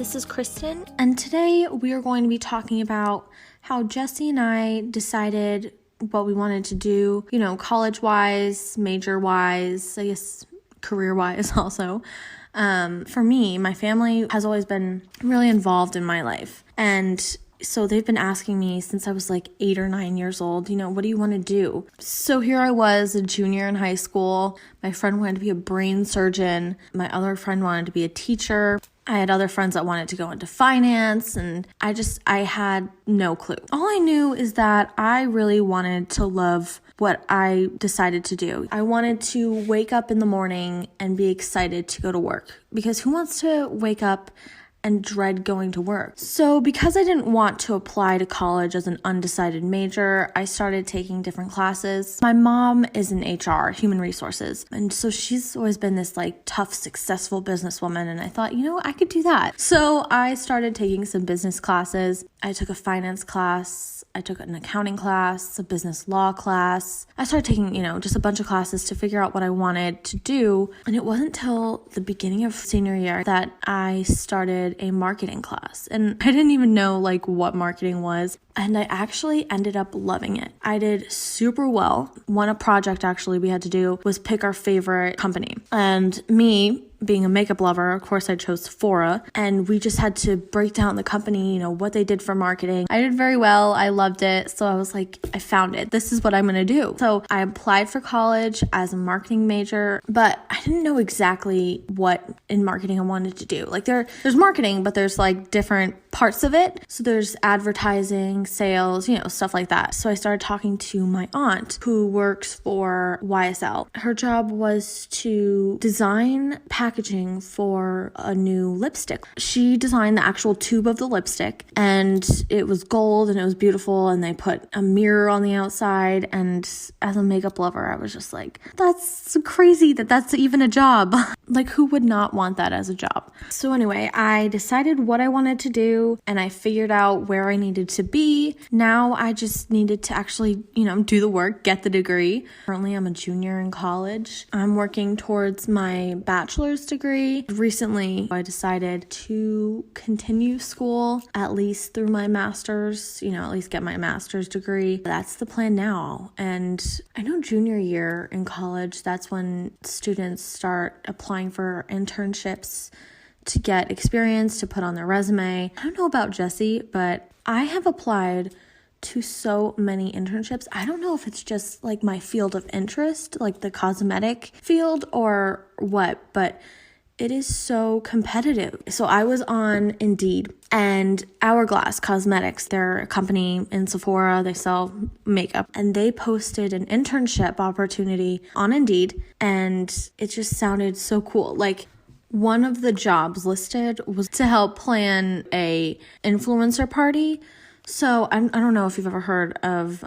this is Kristen, and today we are going to be talking about how Jesse and I decided what we wanted to do, college-wise, major-wise, I guess career-wise also. For me, my family has always been really involved in my life, and so they've been asking me since I was like 8 or 9 years old, what do you want to do? So here I was, a junior in high school. My friend wanted to be a brain surgeon. My other friend wanted to be a teacher. I had other friends that wanted to go into finance, and I had no clue. All I knew is that I really wanted to love what I decided to do. I wanted to wake up in the morning and be excited to go to work, because who wants to wake up and dread going to work? So because I didn't want to apply to college as an undecided major, I started taking different classes. My mom is in HR, human resources, and so she's always been this tough, successful businesswoman, and I thought, I could do that. So I started taking some business classes. I took a finance class, I took an accounting class, a business law class. I started taking, just a bunch of classes to figure out what I wanted to do. And it wasn't till the beginning of senior year that I started a marketing class. And I didn't even know what marketing was. And I actually ended up loving it. I did super well. One project actually we had to do was pick our favorite company. And me, being a makeup lover, of course, I chose Sephora, and we just had to break down the company, what they did for marketing. I did very well. I loved it. So I was like, I found it. This is what I'm going to do. So I applied for college as a marketing major, but I didn't know exactly what in marketing I wanted to do. There's marketing, but there's different parts of it. So there's advertising, sales, stuff like that. So I started talking to my aunt who works for YSL. Her job was to design packaging for a new lipstick. She designed the actual tube of the lipstick, and it was gold and it was beautiful, and they put a mirror on the outside. And as a makeup lover, I was just like, that's crazy that's even a job. Who would not want that as a job? So anyway, I decided what I wanted to do, and I figured out where I needed to be. Now I just needed to actually, do the work, get the degree. Currently, I'm a junior in college. I'm working towards my bachelor's degree. Recently, I decided to continue school at least through my master's, at least get my master's degree. That's the plan now. And I know junior year in college, that's when students start applying for internships to get experience to put on their resume. I don't know about Jesse, but I have applied to so many internships. I don't know if it's just my field of interest, the cosmetic field or what, but it is so competitive. So I was on Indeed, and Hourglass Cosmetics, they're a company in Sephora, they sell makeup, and they posted an internship opportunity on Indeed, and it just sounded so cool. One of the jobs listed was to help plan a influencer party. So I don't know if you've ever heard of,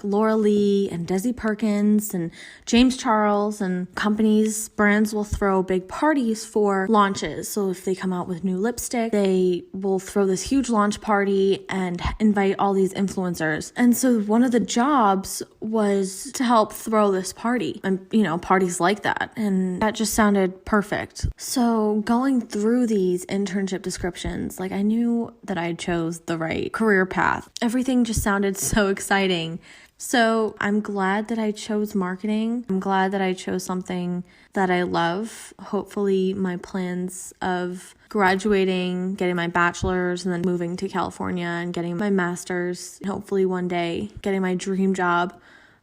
Laura Lee and Desi Perkins and James Charles, and brands will throw big parties for launches. So if they come out with new lipstick, they will throw this huge launch party and invite all these influencers. And so one of the jobs was to help throw this party and, parties like that. And that just sounded perfect. So going through these internship descriptions, I knew that I chose the right career path. Everything just sounded so exciting. So I'm glad that I chose marketing. I'm glad that I chose something that I love. Hopefully my plans of graduating, getting my bachelor's, and then moving to California and getting my master's, hopefully one day getting my dream job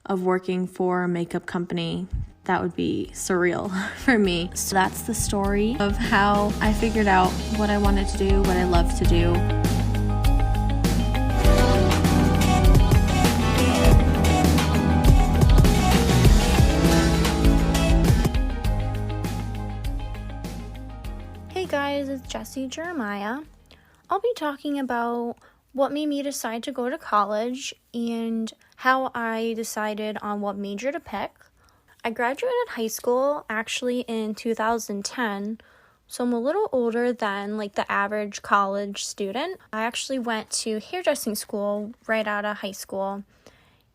of working for a makeup company. That would be surreal for me. So that's the story of how I figured out what I wanted to do, what I love to do. Hey guys, it's Jessie Jeremiah. I'll be talking about what made me decide to go to college and how I decided on what major to pick. I graduated high school actually in 2010, so I'm a little older than the average college student. I actually went to hairdressing school right out of high school,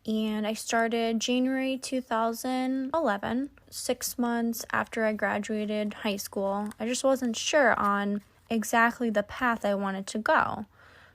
and I started January 2011, 6 months after I graduated high school. I just wasn't sure on exactly the path I wanted to go.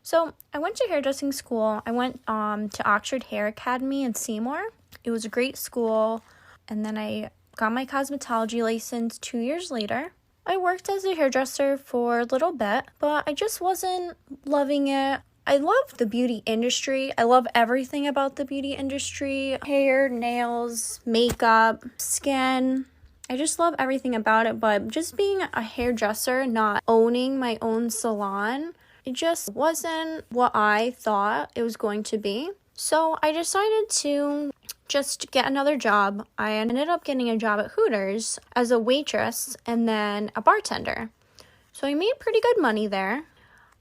So I went to hairdressing school. I went to Oxford Hair Academy in Seymour. It was a great school. And then I got my cosmetology license 2 years later. I worked as a hairdresser for a little bit, but I just wasn't loving it. I love the beauty industry. I love everything about the beauty industry. Hair, nails, makeup, skin. I just love everything about it, but just being a hairdresser, not owning my own salon, it just wasn't what I thought it was going to be. So I decided to just get another job. I ended up getting a job at Hooters as a waitress and then a bartender. So I made pretty good money there.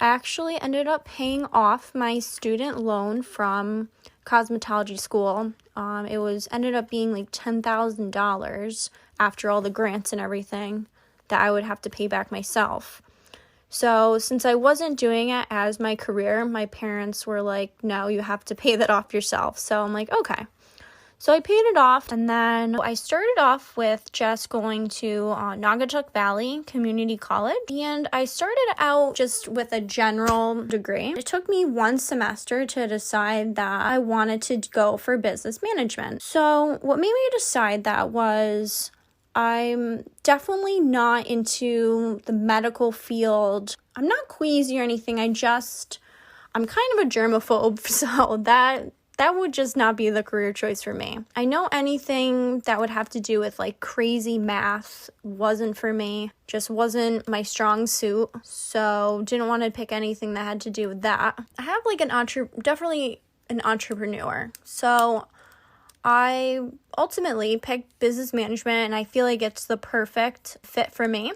I actually ended up paying off my student loan from cosmetology school. It ended up being like $10,000 after all the grants and everything that I would have to pay back myself. So since I wasn't doing it as my career, my parents were like, no, you have to pay that off yourself. So I'm like, okay. So I paid it off, and then I started off with just going to Naugatuck Valley Community College, and I started out just with a general degree. It took me 1 semester to decide that I wanted to go for business management. So what made me decide that was I'm definitely not into the medical field. I'm not queasy or anything. I'm kind of a germaphobe, so that would just not be the career choice for me. I know anything that would have to do with like crazy math wasn't for me, just wasn't my strong suit. So didn't want to pick anything that had to do with that. I have like definitely an entrepreneur. So I ultimately picked business management, and I feel like it's the perfect fit for me.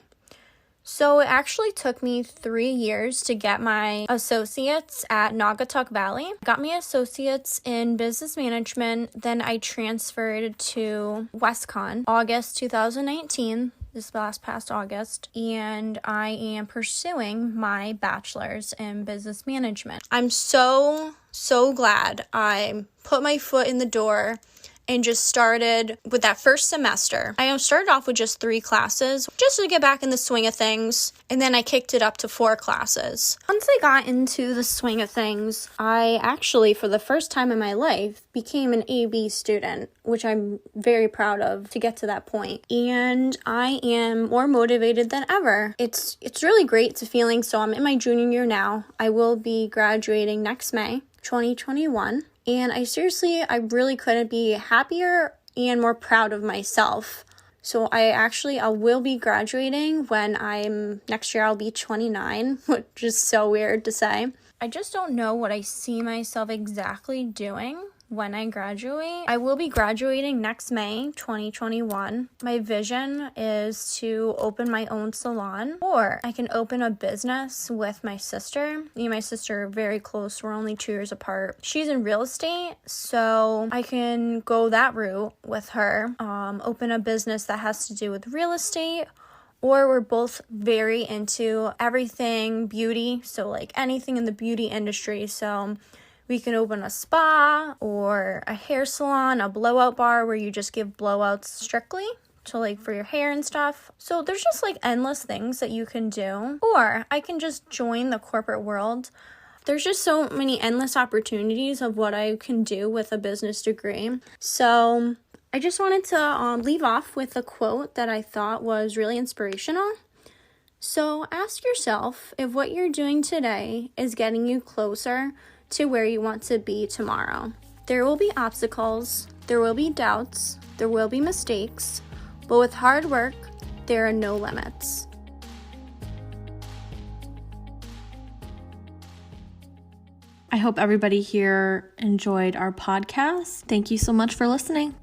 So it actually took me 3 years to get my associates at Naugatuck Valley. Got my associates in business management, then I transferred to WestCon, August 2019, this past August, and I am pursuing my bachelor's in business management. I'm so glad I put my foot in the door and just started with that first semester. I started off with just 3 classes just to get back in the swing of things, and then I kicked it up to 4 classes. Once I got into the swing of things, I actually, for the first time in my life, became an AB student, which I'm very proud of to get to that point. And I am more motivated than ever. It's really great. It's a feeling. So I'm in my junior year now. I will be graduating next May, 2021. And I really couldn't be happier and more proud of myself. So I will be graduating when next year I'll be 29, which is so weird to say. I just don't know what I see myself exactly doing when I graduate. I will be graduating next May, 2021. My vision is to open my own salon, or I can open a business with my sister. Me and my sister are very close. We're only 2 years apart. She's in real estate, so I can go that route with her. Open a business that has to do with real estate, or we're both very into everything beauty, so like anything in the beauty industry. So we can open a spa or a hair salon, a blowout bar where you just give blowouts strictly to like for your hair and stuff. So there's just like endless things that you can do. Or I can just join the corporate world. There's just so many endless opportunities of what I can do with a business degree. So I just wanted to leave off with a quote that I thought was really inspirational. So ask yourself if what you're doing today is getting you closer to where you want to be tomorrow. There will be obstacles, there will be doubts, there will be mistakes, but with hard work, there are no limits. I hope everybody here enjoyed our podcast. Thank you so much for listening.